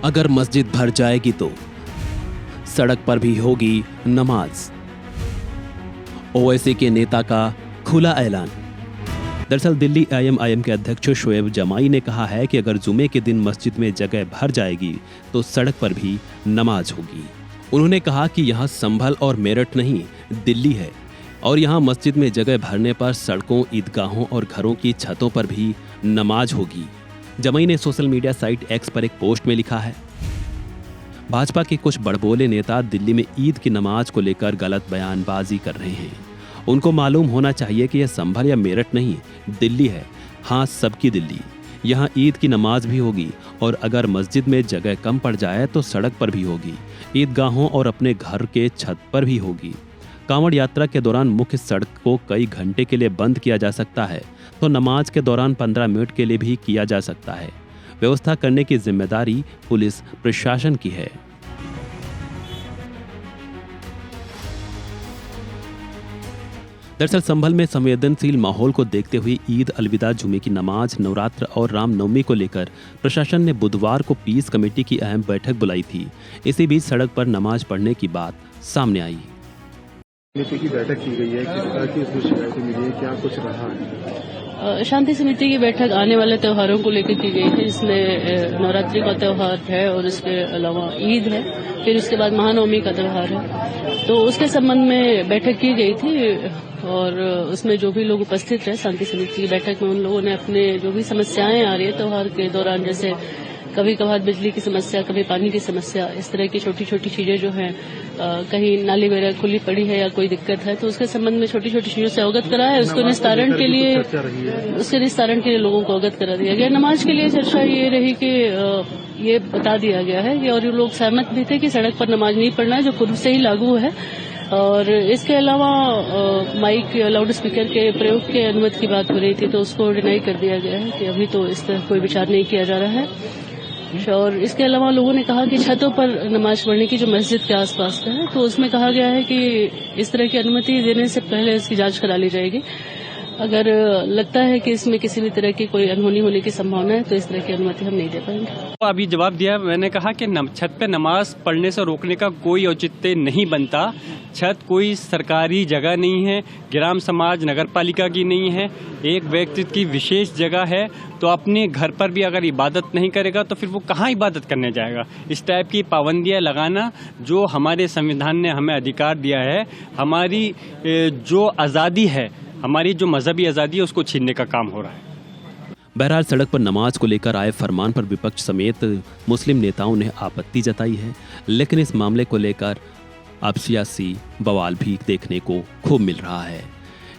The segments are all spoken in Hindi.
अगर मस्जिद भर जाएगी तो सड़क पर भी होगी नमाज। ओवैसी के नेता का खुला ऐलान। दरअसल दिल्ली IMIM के अध्यक्ष शोएब जमाई ने कहा है कि अगर जुमे के दिन मस्जिद में जगह भर जाएगी तो सड़क पर भी नमाज होगी। उन्होंने कहा कि यहाँ संभल और मेरठ नहीं, दिल्ली है और यहाँ मस्जिद में जगह भरने पर सड़कों, ईदगाहों और घरों की छतों पर भी नमाज होगी। जमाई ने सोशल मीडिया साइट X पर एक पोस्ट में लिखा है, भाजपा के कुछ बड़बोले नेता दिल्ली में ईद की नमाज को लेकर गलत बयानबाजी कर रहे हैं। उनको मालूम होना चाहिए कि यह संभल या मेरठ नहीं, दिल्ली है। हाँ, सबकी दिल्ली। यहाँ ईद की नमाज भी होगी और अगर मस्जिद में जगह कम पड़ जाए तो सड़क पर भी होगी, ईदगाहों और अपने घर के छत पर भी होगी। कांवड़ यात्रा के दौरान मुख्य सड़क को कई घंटे के लिए बंद किया जा सकता है तो नमाज के दौरान 15 मिनट के लिए भी किया जा सकता है। व्यवस्था करने की जिम्मेदारी पुलिस प्रशासन की है। दरअसल संभल में संवेदनशील माहौल को देखते हुए ईद अलविदा जुमे की नमाज, नवरात्र और रामनवमी को लेकर प्रशासन ने बुधवार को पीस कमेटी की अहम बैठक बुलाई थी। इसी बीच सड़क पर नमाज पढ़ने की बात सामने आई। समिति की बैठक की गई है, किस तरह की उसमें शिकायतें मिली है, क्या कुछ रहा है? शांति समिति की बैठक आने वाले त्योहारों को लेकर की गई है, जिसमें नवरात्रि का त्योहार है और इसके अलावा ईद है, फिर उसके बाद महानवमी का त्योहार है। तो उसके संबंध में बैठक की गई थी और उसमें जो भी लोग उपस्थित रहे शांति समिति की बैठक में, उन लोगों ने अपने जो भी समस्याएं आ रही है त्योहार के दौरान, जैसे कभी कभार बिजली की समस्या, कभी पानी की समस्या, इस तरह की छोटी छोटी चीजें जो हैं, कहीं नाली वगैरह खुली पड़ी है या कोई दिक्कत है तो उसके संबंध में छोटी छोटी चीजों से अवगत करा है। उसके निस्तारण के लिए लोगों को अवगत करा दिया गया। नमाज के लिए चर्चा ये रही कि ये बता दिया गया है कि, और ये लोग सहमत भी थे कि सड़क पर नमाज नहीं पढ़ना है, जो पूर्व से ही लागू है। और इसके अलावा माइक या लाउड स्पीकर के प्रयोग के अनुमति की बात हो रही थी तो उसको डिनाई कर दिया गया है कि अभी तो इस तरह कोई विचार नहीं किया जा रहा है। और इसके अलावा लोगों ने कहा कि छतों पर नमाज पढ़ने की जो मस्जिद के आसपास का है तो उसमें कहा गया है कि इस तरह की अनुमति देने से पहले इसकी जांच करा ली जाएगी। अगर लगता है कि इसमें किसी भी तरह की कोई अनहोनी होने की संभावना है तो इस तरह की अनुमति हम नहीं दे पाएंगे। अभी जवाब दिया, मैंने कहा कि छत पे नमाज पढ़ने से रोकने का कोई औचित्य नहीं बनता। छत कोई सरकारी जगह नहीं है, ग्राम समाज नगर पालिका की नहीं है, एक व्यक्ति की विशेष जगह है। तो अपने घर पर भी अगर इबादत नहीं करेगा तो फिर वो कहाँ इबादत करने जाएगा। इस टाइप की पाबंदियां लगाना जो हमारे संविधान ने हमें अधिकार दिया है, हमारी जो आज़ादी है, हमारी जो मजहबी आज़ादी है, उसको छीनने का काम हो रहा है। बहरहाल सड़क पर नमाज को लेकर आए फरमान पर विपक्ष समेत मुस्लिम नेताओं ने आपत्ति जताई है, लेकिन इस मामले को लेकर अब सियासी बवाल भी देखने को खूब मिल रहा है।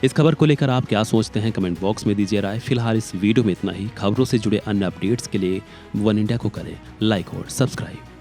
इस खबर को लेकर आप क्या सोचते हैं, कमेंट बॉक्स में दीजिए राय। फिलहाल इस वीडियो में इतना ही। खबरों से जुड़े अन्य अपडेट्स के लिए वन इंडिया को करें लाइक और सब्सक्राइब।